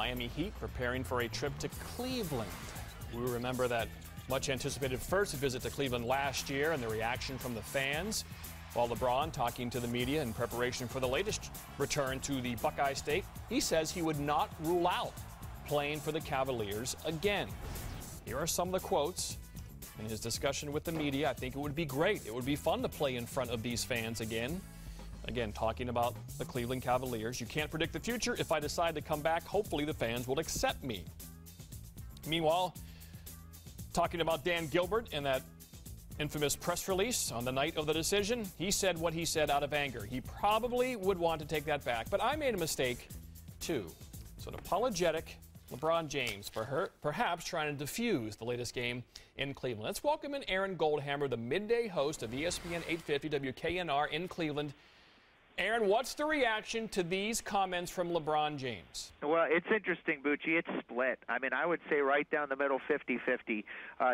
Miami Heat preparing for a trip to Cleveland. We remember that much-anticipated first visit to Cleveland last year and the reaction from the fans. While LeBron talking to the media in preparation for the latest return to the Buckeye State, he says he would not rule out playing for the Cavaliers again. Here are some of the quotes. In his discussion with the media, I think it would be great. It would be fun to play in front of these fans again. Again, talking about the Cleveland Cavaliers. You can't predict the future. If I decide to come back, hopefully the fans will accept me. Meanwhile, talking about Dan Gilbert and that infamous press release on the night of the decision, he said what he said out of anger. He probably would want to take that back, but I made a mistake too. So an apologetic LeBron James for perhaps trying to defuse the latest game in Cleveland. Let's welcome in Aaron Goldhammer, the midday host of ESPN 850 WKNR in Cleveland. Aaron, what's the reaction to these comments from LeBron James? Well, it's interesting, Bucci. It's split. I mean, I would say right down the middle, 50-50.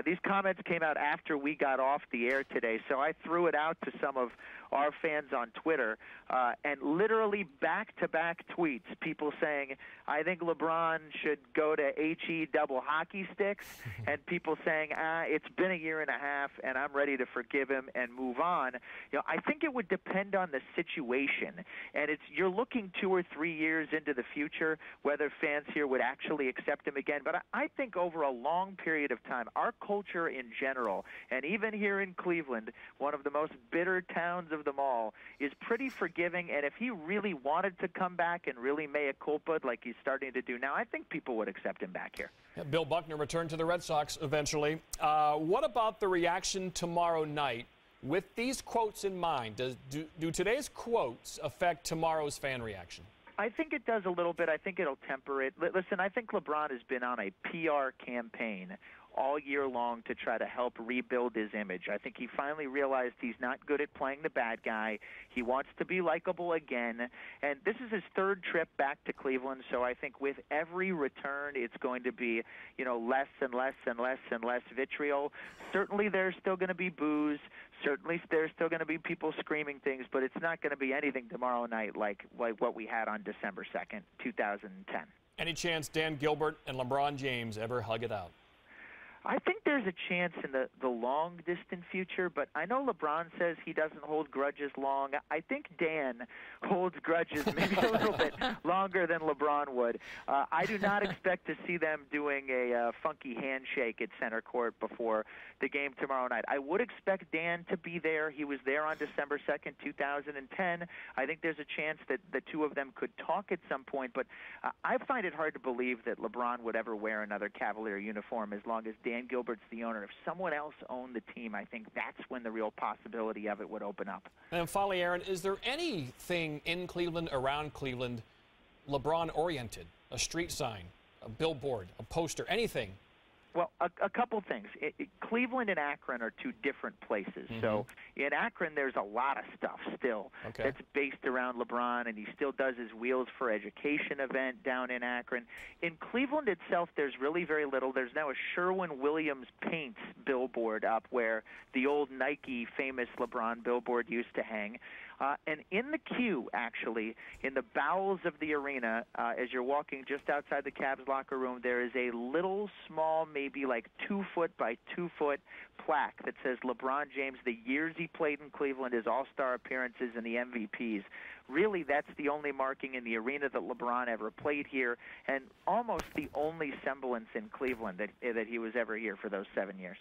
These comments came out after we got off the air today, so I threw it out to some of our fans on Twitter, and literally back-to-back tweets, people saying, I think LeBron should go to HE double hockey sticks, and people saying, it's been a year and a half, and I'm ready to forgive him and move on. You know, I think it would depend on the situation, and you're looking 2 or 3 years into the future whether fans here would actually accept him again. But I think over a long period of time, our culture in general, and even here in Cleveland, one of the most bitter towns of them all, is pretty forgiving. And if he really wanted to come back and really mea culpa like he's starting to do now, I think people would accept him back here. Yeah, Bill Buckner returned to the Red Sox eventually. What about the reaction tomorrow night? With these quotes in mind, do today's quotes affect tomorrow's fan reaction? I think it does a little bit. I think it'll temper it. Listen, I think LeBron has been on a PR campaign all year long to try to help rebuild his image. I think he finally realized he's not good at playing the bad guy. He wants to be likable again. And this is his third trip back to Cleveland, so I think with every return it's going to be, less and less and less and less vitriol. Certainly there's still going to be boos. Certainly there's still going to be people screaming things, but it's not going to be anything tomorrow night like what we had on December 2nd, 2010. Any chance Dan Gilbert and LeBron James ever hug it out? I think there's a chance in the long-distant future, but I know LeBron says he doesn't hold grudges long. I think Dan holds grudges maybe a little bit longer than LeBron would. I do not expect to see them doing a funky handshake at center court before the game tomorrow night. I would expect Dan to be there. He was there on December 2nd, 2010. I think there's a chance that the two of them could talk at some point, but I find it hard to believe that LeBron would ever wear another Cavalier uniform as long as Dan Gilbert's the owner. If someone else owned the team, I think that's when the real possibility of it would open up. And finally, Aaron, is there anything in Cleveland, around Cleveland, LeBron-oriented? A street sign, a billboard, a poster, anything? Well, a couple things. Cleveland and Akron are two different places. Mm-hmm. So in Akron, there's a lot of stuff still that's based around LeBron, and he still does his Wheels for Education event down in Akron. In Cleveland itself, there's really very little. There's now a Sherwin-Williams Paints billboard up where the old Nike famous LeBron billboard used to hang. And in the queue, actually, in the bowels of the arena, as you're walking just outside the Cavs locker room, there is a little small, maybe like 2 foot by 2 foot plaque that says LeBron James, the years he played in Cleveland, his all-star appearances, and the MVPs. Really, that's the only marking in the arena that LeBron ever played here, and almost the only semblance in Cleveland that he was ever here for those 7 years.